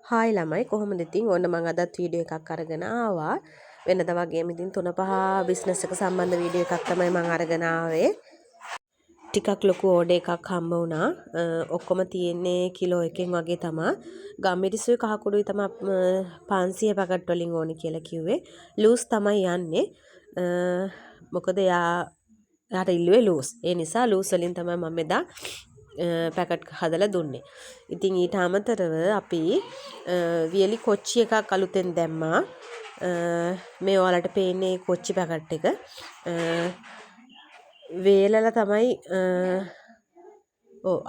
Hi ළමයි කොහොමද ඉතින් ඔන්න මම අදත් වීඩියෝ එකක් අරගෙන ආවා වෙනදා වගේම ඉතින් 3-5 බිස්නස් එක සම්බන්ධ වීඩියෝ එකක් තමයි මම අරගෙන ආවේ ටිකක් ලොකු ඕඩර් එකක් හම්බ වුණා ඔක්කොම තියෙන්නේ කිලෝ එකකින් වගේ තමයි ගම්මිරිසුයි කහකුඩුයි තමයි 500 පැකට් වලින් ඕනි කියලා කිව්වේ ලූස් තමයි යන්නේ මොකද යාට ඉල්ලුවේ ලූස් ඒ නිසා ලූස් වලින් තමයි මම එදා පැකට් හදලා දුන්නේ. ඉතින් ඊට අමතරව අපි වියලි කොච්චි එකක් අලුතෙන් දැම්මා. මේ ඔයාලට පේන්නේ කොච්චි පැකට් එක. වේලලා තමයි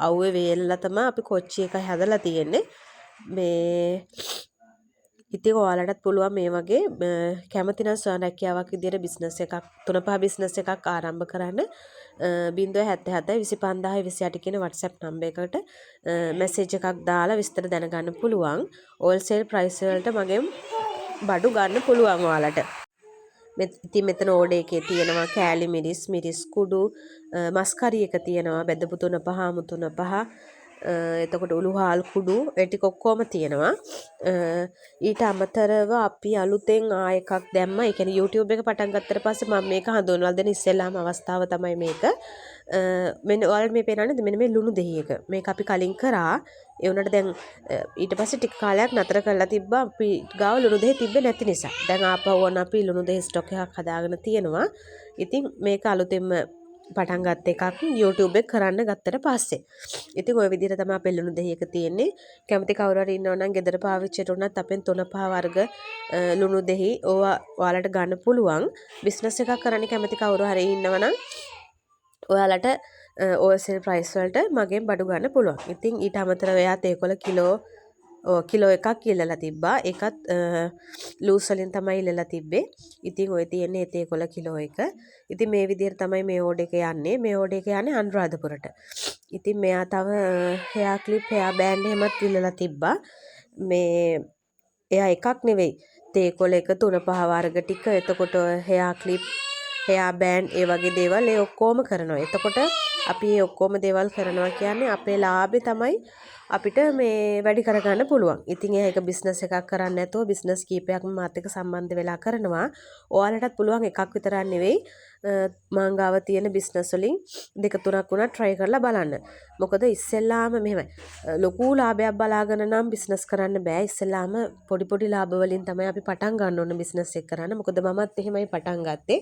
අවුවේ වේලලා තමයි අපි කොච්චි එක හදලා තියෙන්නේ. මේ ඉතින් ඔයාලටත් පුළුවන් මේ වගේ කැමති නම් ස්වයං රැකියාවක් විදියට බිස්නස් එකක් 3-5 බිස්නස් එකක් ආරම්භ කරන්න 077 25000 28 කියන WhatsApp නම්බර් එකට මැසේජ් එකක් දාලා විස්තර දැනගන්න පුළුවන්. හෝල්සේල් ප්‍රයිස් වලට මගෙන් බඩු ගන්න පුළුවන් ඔයාලට. ඉතින් මෙතන ඕඩර් එකේ තියෙනවා කෑලි මිරිස් කුඩු මස් කරි එක තියෙනවා බෙදපු 3-5 අමු 3-5 එතකොට උළුහාල් කුඩු ඒ ටික ඔක්කොම තියෙනවා ඊට අමතරව අපි අලුතෙන් එකක් දැම්මා. ඒ කියන්නේ YouTube එක පටන් ගත්තට පස්සේ මම මේක හඳුන්වලා දෙන ඉස්සෙල්ලාම අවස්ථාව තමයි මේක. මෙන්න ඔයාලට මේ පේනවනේ මෙන්න මේ ලුණු දෙහි එක. මේක අපි කලින් කරා. ඒ වුණාට දැන් ඊට පස්සේ ටික කාලයක් නතර කරලා තිබ්බා. අපි ගාව ලුණු දෙහි තිබ්බේ නැති නිසා. දැන් ආපහු වුණ අපි ලුණු දෙහි ස්ටොක් එකක් හදාගෙන තියෙනවා. ඉතින් මේක අලුතෙන්ම පටන් ගත්ත එකක් YouTube එක කරන්න ගත්තට පස්සේ. ඉතින් ওই විදිහට තමයි අපේ ලුණු දෙහි එක තියෙන්නේ. කැමති කවුරු හරි ඉන්නව නම් ගෙදර පාවිච්චියට උනත් අපෙන් 3-5 වර්ග ලුණු දෙහි ඕවා ඔයාලට ගන්න පුළුවන්. බිස්නස් එකක් කරන්න කැමති කවුරු හරි ඉන්නව නම් ඔයාලට හෝල්සේල් ප්‍රයිස් වලට මගෙන් බඩු ගන්න පුළුවන්. ඉතින් ඊට අමතරව එයා තේකොළ කිලෝ එකක් ඉල්ලලා තිබ්බා. ඒකත් ලූස් වලින් තමයි ඉල්ලලා තිබ්බේ. ඉතින් ඔය තියෙන්නේ තේකොළ කිලෝ එක. ඉතින් මේ විදිහට තමයි මේ ඕඩර් එක යන්නේ. මේ ඕඩර් එක යන්නේ අනුරාධපුරට. ඉතින් මෙයා තව හෙයා ක්ලිප් හෙයා බෑන්ඩ් එහෙමත් ඉල්ලලා තිබ්බා. මේ එයා එකක් නෙවෙයි. තේකොළ එක 3-5 වර්ග ටික එතකොට හෙයා ක්ලිප් හෙයා බෑන්ඩ් ඒ වගේ දේවල් ඒ ඔක්කොම කරනවා. එතකොට අපි මේ ඔක්කොම දේවල් කරනවා කියන්නේ අපේ ලාභේ තමයි අපිට මේ වැඩි කරගන්න පුළුවන්. ඉතින් ඒක බිස්නස් එකක් කරන්න නැතුව බිස්නස් කීපයක්ම මාත් එක්ක සම්බන්ධ වෙලා කරනවා. ඔයාලටත් පුළුවන් එකක් විතරක් නෙවෙයි මං ගාව තියෙන බිස්නස් වලින් 2-3ක් උනා try කරලා බලන්න. මොකද ඉස්සෙල්ලාම මෙහෙමයි. ලොකු ලාභයක් බලාගෙන නම් බිස්නස් කරන්න බෑ. ඉස්සෙල්ලාම පොඩි ලාභ වලින් තමයි අපි පටන් ගන්න ඕන බිස්නස් එක කරන්න. මොකද මමත් එහෙමයි පටන් ගත්තේ.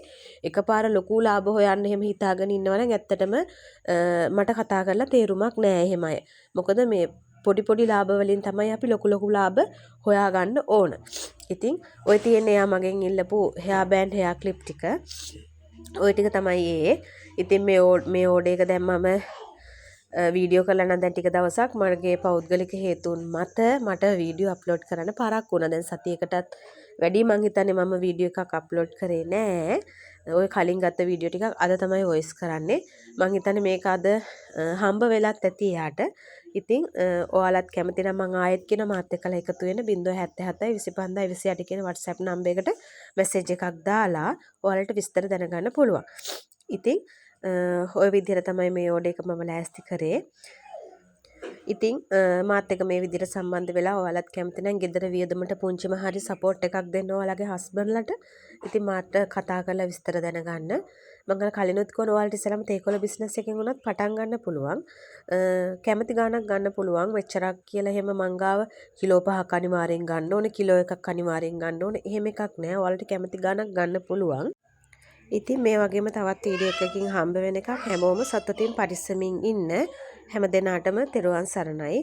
එකපාර ලොකු ලාභ හොයන්න එහෙම හිතාගෙන ඉන්නවනම් ඇත්තටම මට කතා කරලා තේරුමක් නෑ එහෙම අය. මොකද මේ පොඩි ලාභ වලින් තමයි අපි ලොකු ලාභ හොයාගන්න ඕන. ඉතින් ඔය තියෙන එයා මගෙන් ඉල්ලපු හෙයා බෑන්ඩ් හෙයා ක්ලිප් ටික. ඔය ටික තමයි ඒ. ඉතින් මේ ඕඩර් එක දැම්මම වීඩියෝ කරලා නම් දැන් ටික දවසක් මගේ පෞද්ගලික හේතුන් මත මට වීඩියෝ අප්ලෝඩ් කරන්න පාරක් වුණා. දැන් සතියකටත් වැඩි මං හිතන්නේ මම වීඩියෝ එකක් අප්ලෝඩ් කරේ නෑ. ඔය කලින් ගත්ත වීඩියෝ ටිකක් අද තමයි වොයිස් කරන්නේ. මං හිතන්නේ මේක අද හම්බ වෙලත් ඇති එයාට. ඉතින් ඔයාලත් කැමති නම් මං ආයෙත් කියන මාත් එක්කලා එකතු වෙන්න 077 25028 කියන WhatsApp නම්බර් එකට මැසේජ් එකක් දාලා ඔයාලට විස්තර දැනගන්න පුළුවන්. ඉතින් ඔය විදිහට තමයි මේ ඕඩර් එක මම ලෑස්ති කරේ. ඉතින් මාත් එක්ක මේ විදිහට සම්බන්ධ වෙලා ඔයාලත් කැමති නම් ගෙදර වියදමට පුංචිම හරි සපෝට් එකක් දෙන්න ඔයාලගේ හස්බන්ඩ්ලට. ඉතින් මාත් කතා කරලා විස්තර දැනගන්න. මම කලිනුත් කොන ඔයාලට ඉස්සෙල්ලාම තේකොළ බිස්නස් එකකින් උනත් පටන් ගන්න පුළුවන්. කැමති ගාණක් ගන්න පුළුවන්. මෙච්චරක් කියලා එහෙම මං ගාව කිලෝ 5ක් අනිවාර්යෙන් ගන්න ඕනේ. කිලෝ එකක් අනිවාර්යෙන් ගන්න ඕනේ. එහෙම එකක් නෑ. ඔයාලට කැමති ගාණක් ගන්න පුළුවන්. ඉතින් මේ වගේම තවත් වීඩියෝ එකකින් හම්බ වෙන එකක් හැමෝම සතුටින් පරිස්සමින් ඉන්න හැම දිනාටම තෙරුවන් සරණයි.